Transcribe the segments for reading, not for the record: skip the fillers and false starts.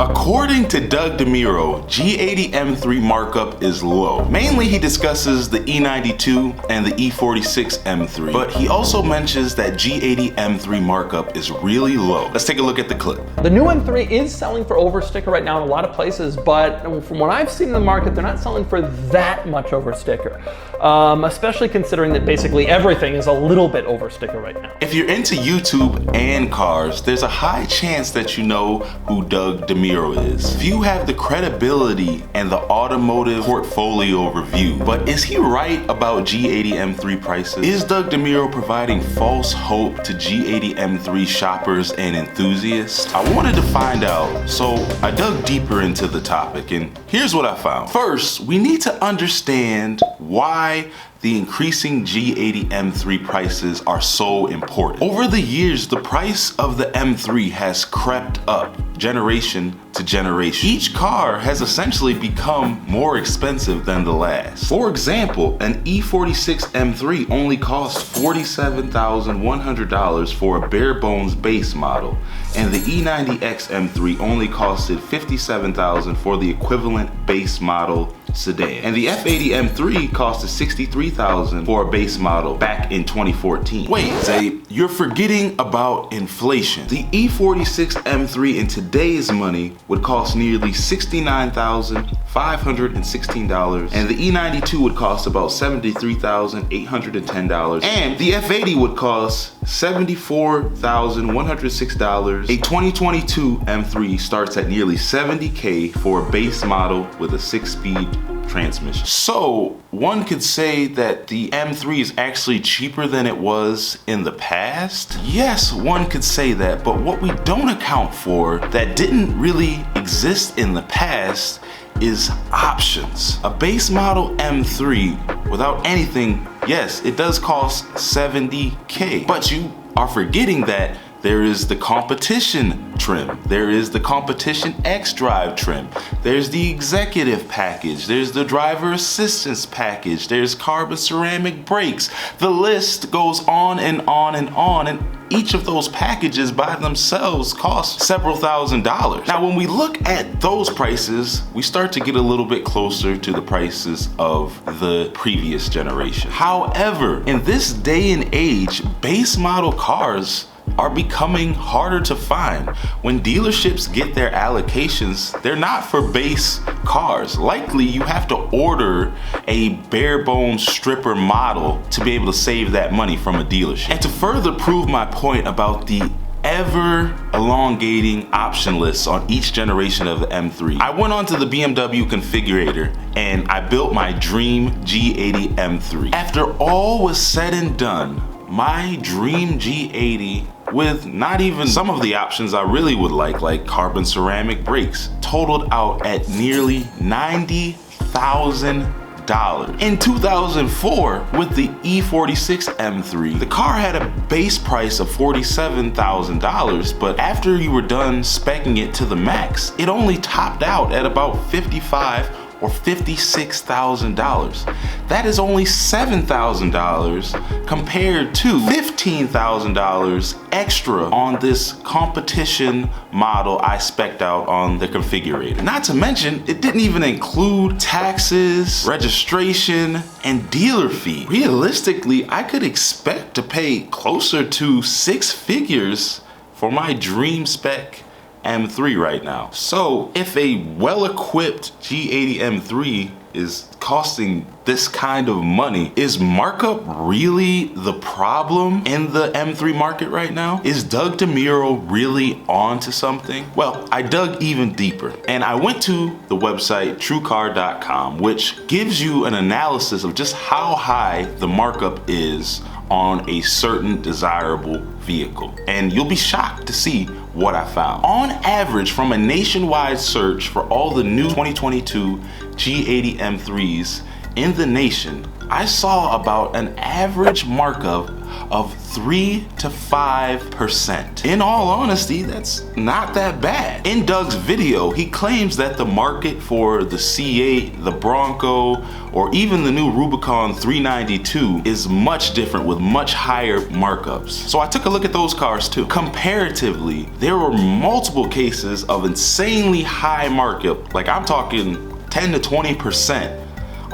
According to Doug Demuro, G80 M3 markup is low. Mainly he discusses the E92 and the E46 M3, but he also mentions that G80 M3 markup is really low. Let's take a look at the clip. The new M3 is selling for over sticker right now in a lot of places, but from what I've seen in the market, they're not selling for that much over sticker. Especially considering that basically everything is a little bit over sticker right now. If you're into YouTube and cars, there's a high chance that you know who Doug Demuro is. Few have the credibility and the automotive portfolio review, but is he right about G80 M3 prices? Is Doug Demuro providing false hope to G80 M3 shoppers and enthusiasts? I wanted to find out, so I dug deeper into the topic, and here's what I found. First, we need to understand why the increasing G80 M3 prices are so important. Over the years, the price of the M3 has crept up generation to generation. Each car has essentially become more expensive than the last. For example, an E46 M3 only costs $47,100 for a bare bones base model, and the E90X M3 only costed $57,000 for the equivalent base model sedan. And the F80 M3 costed $63,000 for a base model back in 2014. Wait, Zay, you're forgetting about inflation. The E46 M3 in today's money would cost nearly $69,516, and the E92 would cost about $73,810, and the F80 would cost $74,106. A 2022 M3 starts at nearly $70K for a base model with a 6-speed transmission. So one could say that the M3 is actually cheaper than it was in the past. Yes, one could say that, but what we don't account for that didn't really exist in the past is options. A base model M3 without anything, yes, it does cost $70K, but you are forgetting that there is the competition trim, there is the competition X drive trim, there's the executive package, there's the driver assistance package, there's carbon ceramic brakes. The list goes on and on and on, and each of those packages by themselves cost several $1,000s. Now, when we look at those prices, we start to get a little bit closer to the prices of the previous generation. However, in this day and age, base model cars are becoming harder to find. When dealerships get their allocations, they're not for base cars. Likely you have to order a bare bones stripper model to be able to save that money from a dealership. And to further prove my point about the ever elongating option lists on each generation of the M3, I went onto the BMW configurator and I built my dream G80 M3. After all was said and done, my dream G80, with not even some of the options I really would like carbon ceramic brakes, totaled out at nearly $90,000. In 2004, with the E46 M3, the car had a base price of $47,000, but after you were done speccing it to the max, it only topped out at about $55,000 or $56,000. That is only $7,000 compared to $15,000 extra on this competition model I spec'd out on the configurator. Not to mention, it didn't even include taxes, registration, and dealer fee. Realistically, I could expect to pay closer to 6 figures for my dream spec M3 right now. So if a well-equipped G80 M3 is costing this kind of money, is markup really the problem in the M3 market right now? Is Doug Demuro really onto something? Well, I dug even deeper and I went to the website TrueCarcom, which gives you an analysis of just how high the markup is on a certain desirable vehicle. And you'll be shocked to see what I found. On average, from a nationwide search for all the new 2022 G80 M3s in the nation, I saw about an average markup of 3 to 5%. In all honesty, that's not that bad. In Doug's video, he claims that the market for the C8, the Bronco, or even the new Rubicon 392 is much different with much higher markups. So I took a look at those cars too. Comparatively, there were multiple cases of insanely high markup, like I'm talking 10 to 20%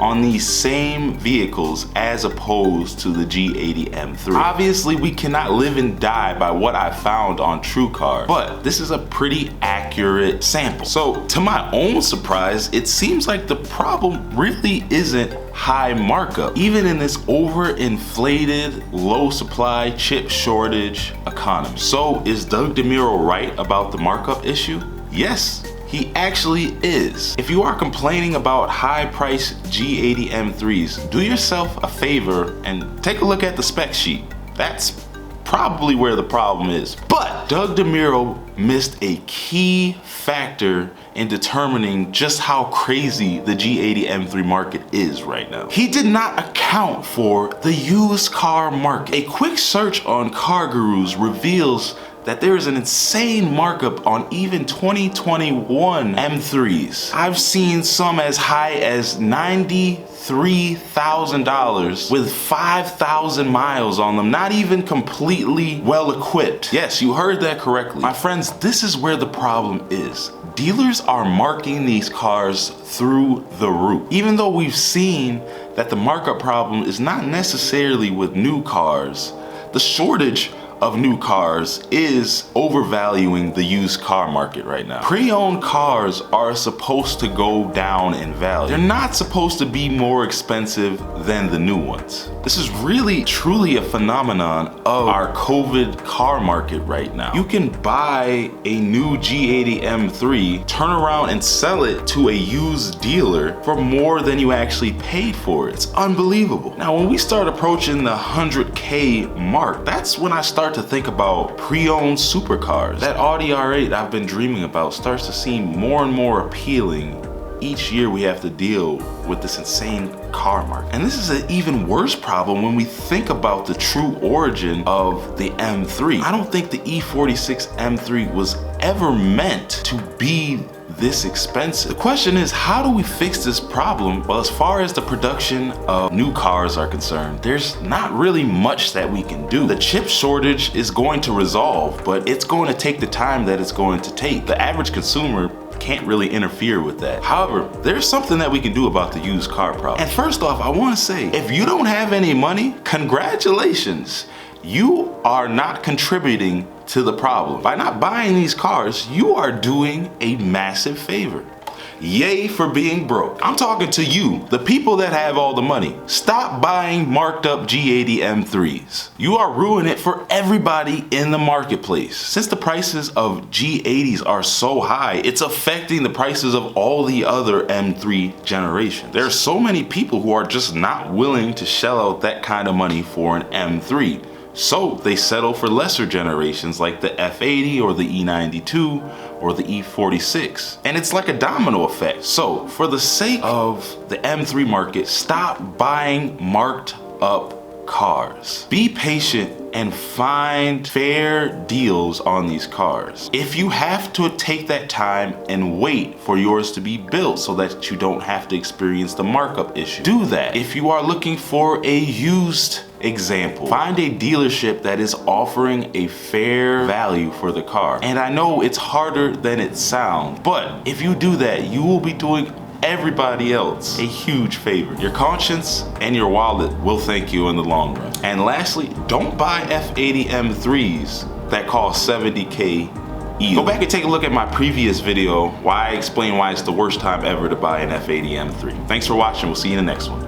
on these same vehicles as opposed to the G80 M3. Obviously, we cannot live and die by what I found on TrueCarcom, but this is a pretty accurate sample. So to my own surprise, it seems like the problem really isn't high markup, even in this overinflated, low supply, chip shortage economy. So is Doug Demuro right about the markup issue? Yes, he actually is. If you are complaining about high-priced G80 M3s, do yourself a favor and take a look at the spec sheet. That's probably where the problem is. But Doug Demuro missed a key factor in determining just how crazy the G80 M3 market is right now. He did not account for the used car market. A quick search on Car Gurus reveals that there is an insane markup on even 2021 M3s. I've seen some as high as $93,000 with 5,000 miles on them, not even completely well equipped. Yes, you heard that correctly. My friends, this is where the problem is. Dealers are marking these cars through the roof. Even though we've seen that the markup problem is not necessarily with new cars, the shortage of new cars is overvaluing the used car market right now. Pre-owned cars are supposed to go down in value. They're not supposed to be more expensive than the new ones. This is really truly a phenomenon of our COVID car market right now. You can buy a new G80 M3, turn around and sell it to a used dealer for more than you actually paid for it. It's unbelievable. Now, when we start approaching the 100K mark, that's when I start to think about pre-owned supercars. That Audi R8 I've been dreaming about starts to seem more and more appealing. Each year we have to deal with this insane car market. And this is an even worse problem when we think about the true origin of the M3. I don't think the E46 M3 was ever meant to be this expensive. The question is, how do we fix this problem? Well, as far as the production of new cars are concerned, there's not really much that we can do. The chip shortage is going to resolve, but it's going to take the time that it's going to take. The average consumer can't really interfere with that. However, there's something that we can do about the used car problem. And first off, I want to say, if you don't have any money, congratulations. You are not contributing to the problem. By not buying these cars, you are doing a massive favor. Yay for being broke. I'm talking to you, the people that have all the money. Stop buying marked up G80 M3s. You are ruining it for everybody in the marketplace. Since the prices of G80s are so high, it's affecting the prices of all the other M3 generations. There are so many people who are just not willing to shell out that kind of money for an M3. So they settle for lesser generations like the F80 or the E92 or the E46. And it's like a domino effect. So for the sake of the M3 market, stop buying marked up cars. Be patient and find fair deals on these cars. If you have to take that time and wait for yours to be built so that you don't have to experience the markup issue, do that. If you are looking for a used example, find a dealership that is offering a fair value for the car. And I know it's harder than it sounds, but if you do that, you will be doing everybody else a huge favor. Your conscience and your wallet will thank you in the long run. And lastly, don't buy F80 M3s that cost $70K either. Go back and take a look at my previous video why I explain why it's the worst time ever to buy an F80 M3. Thanks for watching. We'll see you in the next one.